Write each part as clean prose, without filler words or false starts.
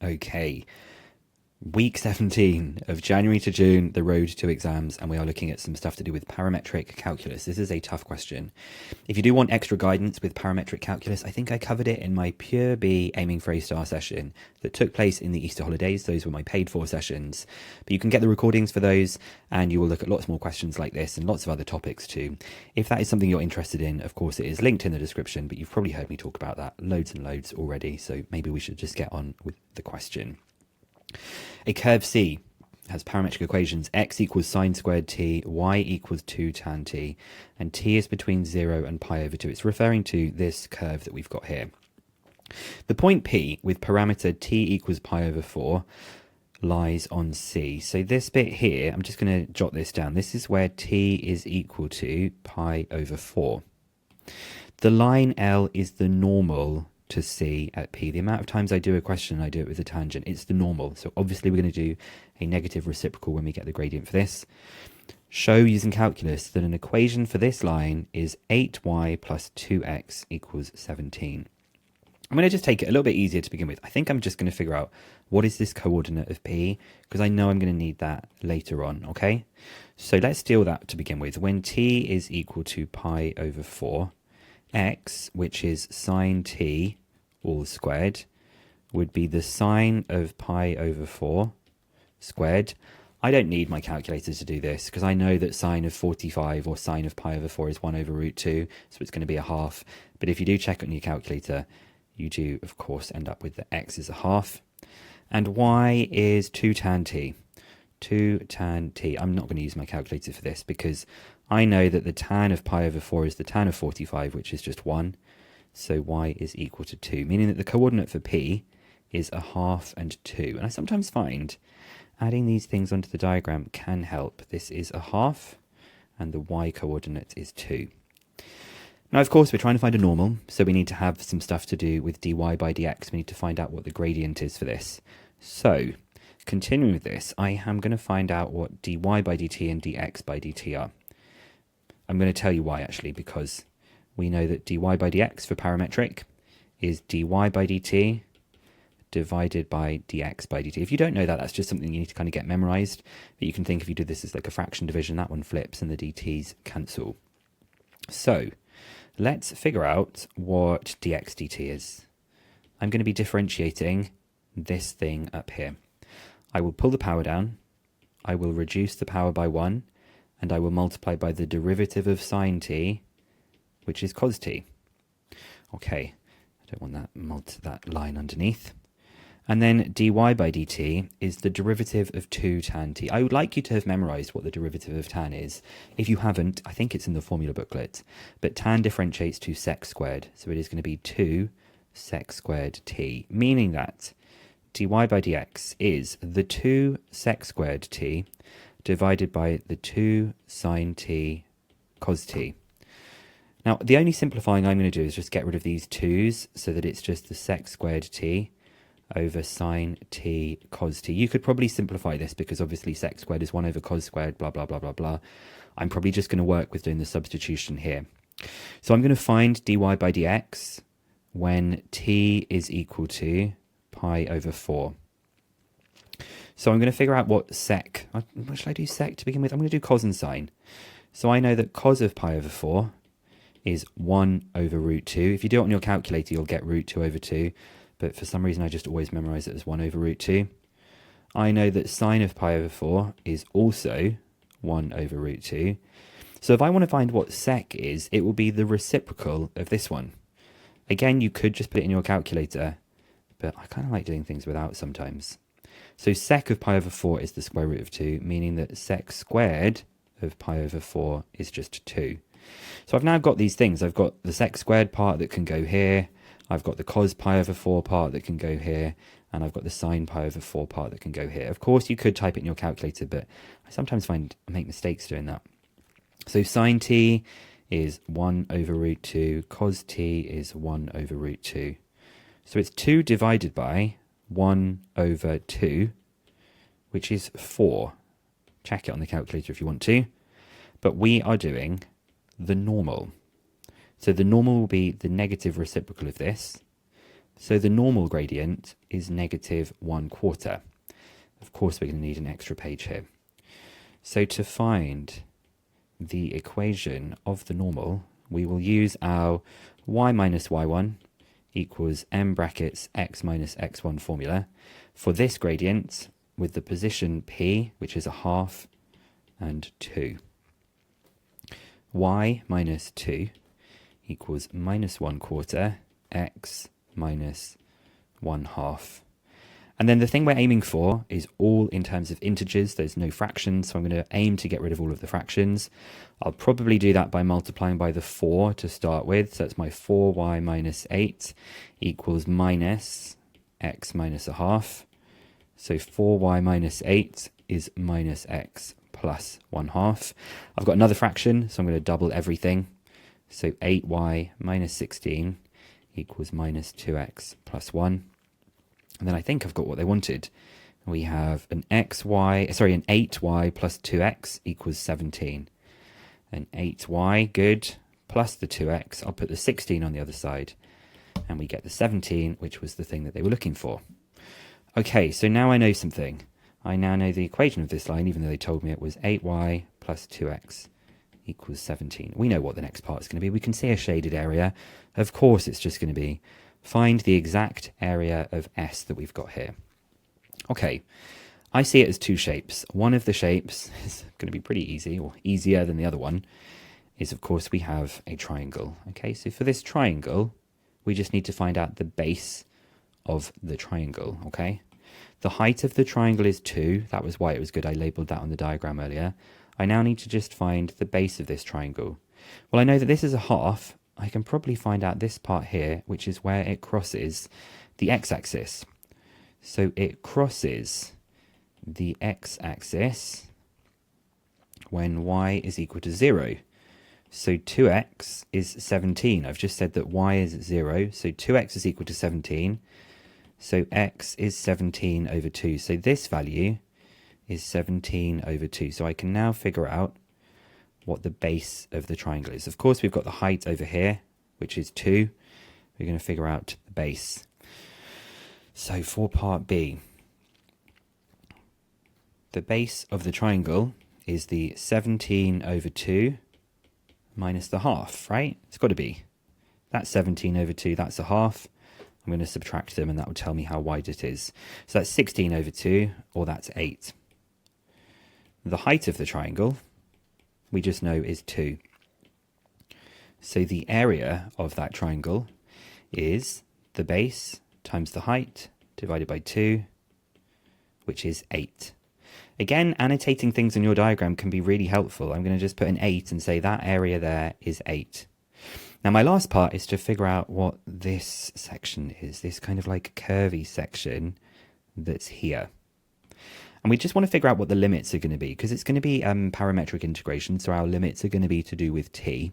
Okay, week 17 of January to June, the road to exams, and we are looking at some stuff to do with parametric calculus. This is a tough question. If you do want extra guidance with parametric calculus, I think I covered it in my Pure B Aiming for A Star session that took place in the Easter holidays. Those were my paid for sessions. But you can get the recordings for those, and you will look at lots more questions like this and lots of other topics too. If that is something you're interested in, of course, it is linked in the description, but you've probably heard me talk about that loads and loads already, so maybe we should just get on with the question. A curve C has parametric equations x equals sine squared t, y equals 2 tan t, and t is between 0 and pi over 2. It's referring to this curve that we've got here. The point P with parameter t equals pi over 4 lies on C. So this bit here, I'm just going to jot this down. This is where t is equal to pi over 4. The line L is the normal to C at P. The amount of times I do a question, I do it with a tangent. It's the normal. So obviously we're going to do a negative reciprocal when we get the gradient for this. Show using calculus that an equation for this line is 8y plus 2x equals 17. I'm going to just take it a little bit easier to begin with. I think I'm just going to figure out what is this coordinate of P, because I know I'm going to need that later on, okay? So let's deal that to begin with. When t is equal to pi over 4, x, which is sine t all squared, would be the sine of pi over 4 squared. I don't need my calculator to do this because I know that sine of 45 or sine of pi over 4 is 1 over root 2, so it's going to be a half. But if you do check on your calculator, you do, of course, end up with the x is a half. And y is 2 tan t. 2 tan t. I'm not going to use my calculator for this because I know that the tan of pi over 4 is the tan of 45, which is just 1. So y is equal to 2, meaning that the coordinate for P is a half and 2. And I sometimes find adding these things onto the diagram can help. This is a half, and the y coordinate is 2. Now, of course, we're trying to find a normal, so we need to have some stuff to do with dy by dx. We need to find out what the gradient is for this. So, continuing with this, I am going to find out what dy by dt and dx by dt are. I'm going to tell you why, actually, because we know that dy by dx for parametric is dy by dt divided by dx by dt. If you don't know that, that's just something you need to kind of get memorized. But you can think if you do this as like a fraction division, that one flips and the dt's cancel. So let's figure out what dx dt is. I'm going to be differentiating this thing up here. I will pull the power down, I will reduce the power by 1, and I will multiply by the derivative of sine t, which is cos t. Okay, I don't want that line underneath. And then dy by dt is the derivative of 2 tan t. I would like you to have memorized what the derivative of tan is. If you haven't, I think it's in the formula booklet. But tan differentiates to sec squared, so it is going to be 2 sec squared t, meaning that dy by dx is the 2 sec squared t divided by the 2 sine t cos t. Now, the only simplifying I'm going to do is just get rid of these 2's so that it's just the sec squared t over sine t cos t. You could probably simplify this because obviously sec squared is 1 over cos squared, blah, blah, blah, blah, blah. I'm probably just going to work with doing the substitution here. So I'm going to find dy by dx when t is equal to pi over 4. So I'm going to figure out what sec, what should I do sec to begin with? I'm going to do cos and sine. So I know that cos of pi over 4 is 1 over root 2. If you do it on your calculator, you'll get root 2 over 2. But for some reason, I just always memorize it as 1 over root 2. I know that sine of pi over 4 is also 1 over root 2. So if I want to find what sec is, it will be the reciprocal of this one. Again, you could just put it in your calculator, but I kind of like doing things without sometimes. So sec of pi over 4 is the square root of 2, meaning that sec squared of pi over 4 is just 2. So I've now got these things. I've got the sec squared part that can go here. I've got the cos pi over 4 part that can go here. And I've got the sine pi over 4 part that can go here. Of course, you could type it in your calculator, but I sometimes find I make mistakes doing that. So sine t is 1 over root 2. Cos t is 1 over root 2. So it's 2 divided by 1 over 2, which is 4. Check it on the calculator if you want to. But we are doing the normal. So the normal will be the negative reciprocal of this. So the normal gradient is -1/4. Of course, we're going to need an extra page here. So to find the equation of the normal, we will use our y minus y1 equals m brackets x minus x1 formula for this gradient with the position p, which is 1/2 and 2. Y minus 2 equals -1/4 x minus 1/2. And then the thing we're aiming for is all in terms of integers. There's no fractions, so I'm going to aim to get rid of all of the fractions. I'll probably do that by multiplying by the 4 to start with. So it's my 4y minus 8 equals minus x minus 1/2. So 4y minus 8 is minus x plus 1/2. I've got another fraction, so I'm going to double everything. So 8y minus 16 equals minus 2x plus 1. And then I think I've got what they wanted. We have an 8y plus 2x equals 17. And 8y, good, plus the 2x. I'll put the 16 on the other side. And we get the 17, which was the thing that they were looking for. Okay, so now I know something. I now know the equation of this line, even though they told me it was 8y plus 2x equals 17. We know what the next part is going to be. We can see a shaded area. Of course, it's just going to be find the exact area of S that we've got here. Okay, I see it as two shapes. One of the shapes is going to be pretty easy, or easier than the other one, is of course we have a triangle. Okay, so for this triangle, we just need to find out the base of the triangle, okay? The height of the triangle is 2. That was why it was good I labelled that on the diagram earlier. I now need to just find the base of this triangle. Well, I know that this is 1/2. I can probably find out this part here, which is where it crosses the x-axis. So it crosses the x-axis when y is equal to 0. So 2x is 17. I've just said that y is 0, so 2x is equal to 17. So x is 17 over 2. So this value is 17 over 2. So I can now figure out what the base of the triangle is. Of course, we've got the height over here, which is 2. We're going to figure out the base. So for part B, the base of the triangle is the 17 over 2 minus the 1/2, right? It's got to be. That's 17 over 2, that's a 1/2. I'm going to subtract them and that will tell me how wide it is. So that's 16 over 2, or that's 8. The height of the triangle, we just know, is 2. So the area of that triangle is the base times the height divided by 2, which is 8. Again, annotating things in your diagram can be really helpful. I'm going to just put an 8 and say that area there is 8. Now my last part is to figure out what this section is, this kind of like curvy section that's here. And we just want to figure out what the limits are going to be, because it's going to be parametric integration, so our limits are going to be to do with t.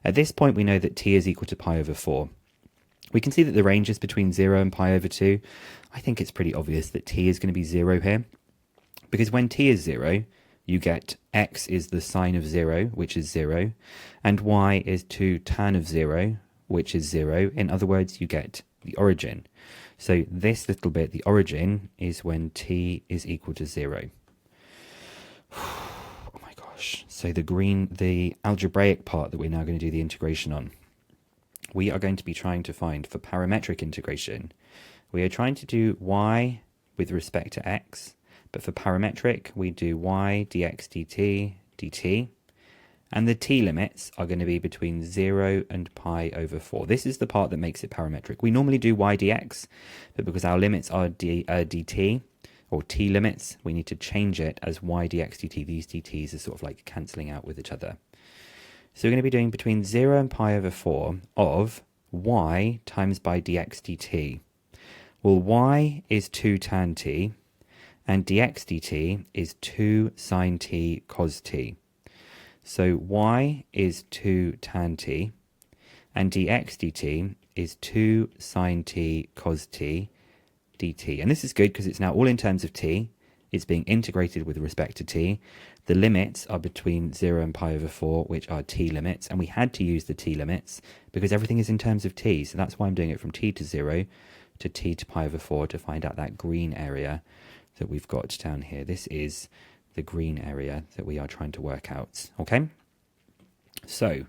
At this point, we know that t is equal to pi over 4. We can see that the range is between 0 and pi over 2. I think it's pretty obvious that t is going to be 0 here, because when t is 0, you get x is the sine of 0, which is 0, and y is 2 tan of 0, which is 0. In other words, you get the origin. So this little bit, the origin, is when t is equal to 0. Oh my gosh. So the algebraic part that we're now going to do the integration on, we are going to be trying to find for parametric integration. We are trying to do y with respect to x, but for parametric, we do y dx dt, and the t limits are going to be between 0 and pi over 4. This is the part that makes it parametric. We normally do y dx, but because our limits are dt, or t limits, we need to change it as y dx dt. These dt's are sort of like cancelling out with each other. So we're going to be doing between 0 and pi over 4 of y times by dx dt. Well, y is 2 tan t, and dx dt is 2 sine t cos t. So y is 2 tan t, and dx dt is 2 sine t cos t dt. And this is good because it's now all in terms of t. It's being integrated with respect to t. The limits are between 0 and pi over 4, which are t limits, and we had to use the t limits because everything is in terms of t. So that's why I'm doing it from t to 0 to t to pi over 4 to find out that green area that we've got down here. This is the green area that we are trying to work out, okay? So,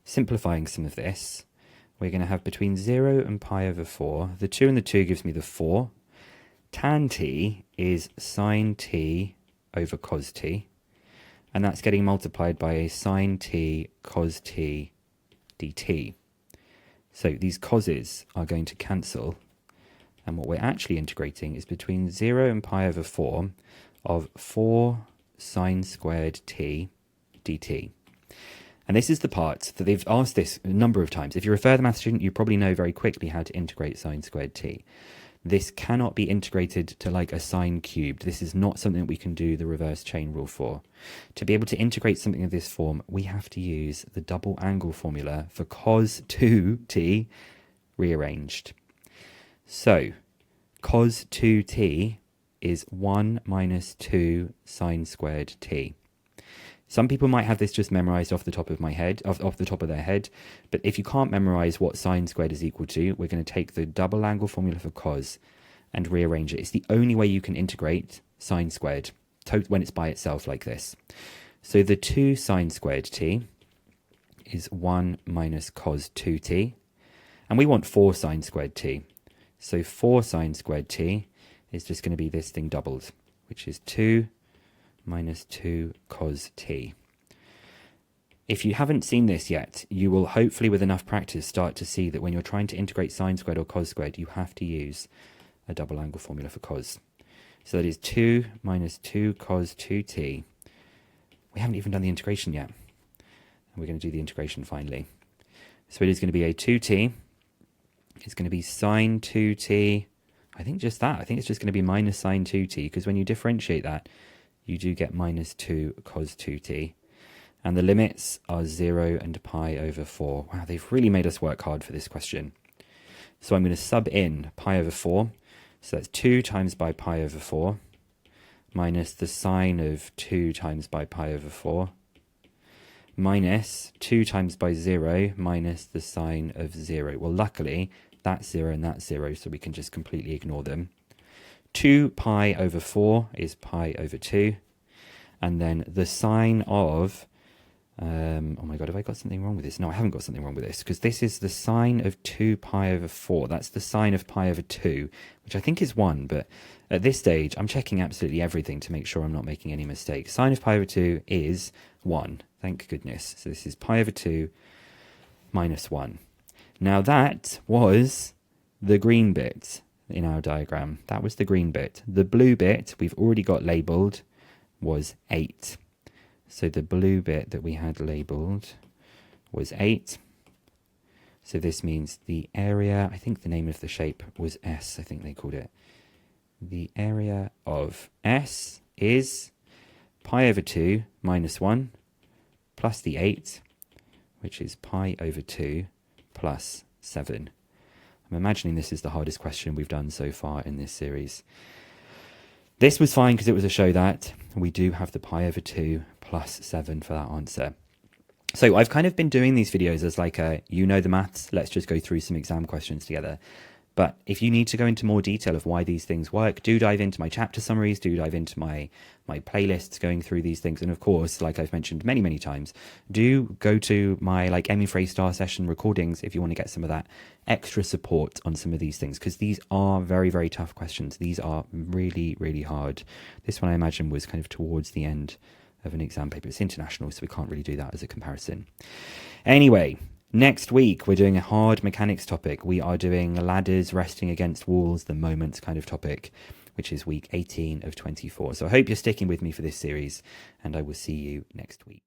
simplifying some of this, we're going to have between 0 and pi over 4. The 2 and the 2 gives me the 4. Tan t is sine t over cos t. And that's getting multiplied by a sine t cos t dt. So these coses are going to cancel. And what we're actually integrating is between 0 and pi over 4 of 4 sine squared t dt. And this is the part that they've asked this a number of times. If you're a further math student, you probably know very quickly how to integrate sine squared t. This cannot be integrated to like a sine cubed. This is not something that we can do the reverse chain rule for. To be able to integrate something of this form, we have to use the double angle formula for cos 2t rearranged. So, cos 2t is 1 minus 2 sine squared t. Some people might have this just memorized off the top of their head, but if you can't memorize what sine squared is equal to, we're going to take the double angle formula for cos and rearrange it. It's the only way you can integrate sine squared when it's by itself like this. So the 2 sine squared t is 1 minus cos 2t, and we want 4 sine squared t. So 4 sine squared t is just going to be this thing doubled, which is 2 minus 2 cos t. If you haven't seen this yet, you will hopefully with enough practice start to see that when you're trying to integrate sine squared or cos squared, you have to use a double angle formula for cos. So that is 2 minus 2 cos 2t. We haven't even done the integration yet. And we're going to do the integration finally. So it is going to be a 2t. It's going to be sine 2t. I think just that. I think it's just going to be minus sine 2t, because when you differentiate that, you do get minus 2 cos 2t. And the limits are 0 and pi over 4. Wow, they've really made us work hard for this question. So I'm going to sub in pi over 4. So that's 2 times by pi over 4 minus the sine of 2 times by pi over 4 minus 2 times by 0 minus the sine of 0. Well, luckily, that's 0 and that's 0, so we can just completely ignore them. 2 pi over 4 is pi over 2. And then the sine of, oh my god, have I got something wrong with this? No, I haven't got something wrong with this, because this is the sine of 2 pi over 4. That's the sine of pi over 2, which I think is 1. But at this stage, I'm checking absolutely everything to make sure I'm not making any mistakes. Sine of pi over 2 is 1. Thank goodness. So this is pi over 2 minus 1. Now that was the green bit in our diagram. That was the green bit. The blue bit we've already got labelled was 8. So the blue bit that we had labelled was 8. So this means the area, I think the name of the shape was S, I think they called it. The area of S is pi over 2 minus 1 plus the 8, which is pi over 2 plus 7. I'm imagining this is the hardest question we've done so far in this series. This was fine because it was a show that. We do have the pi over 2 plus 7 for that answer. So I've kind of been doing these videos as like a, you know the maths, let's just go through some exam questions together. But if you need to go into more detail of why these things work, do dive into my chapter summaries, do dive into my playlists going through these things. And of course, like I've mentioned many, many times, do go to my like Emmy Frey Star session recordings if you want to get some of that extra support on some of these things, because these are very, very tough questions. These are really, really hard. This one I imagine was kind of towards the end of an exam paper. It's international, so we can't really do that as a comparison. Anyway, next week, we're doing a hard mechanics topic. We are doing ladders resting against walls, the moments kind of topic, which is week 18 of 24. So I hope you're sticking with me for this series, and I will see you next week.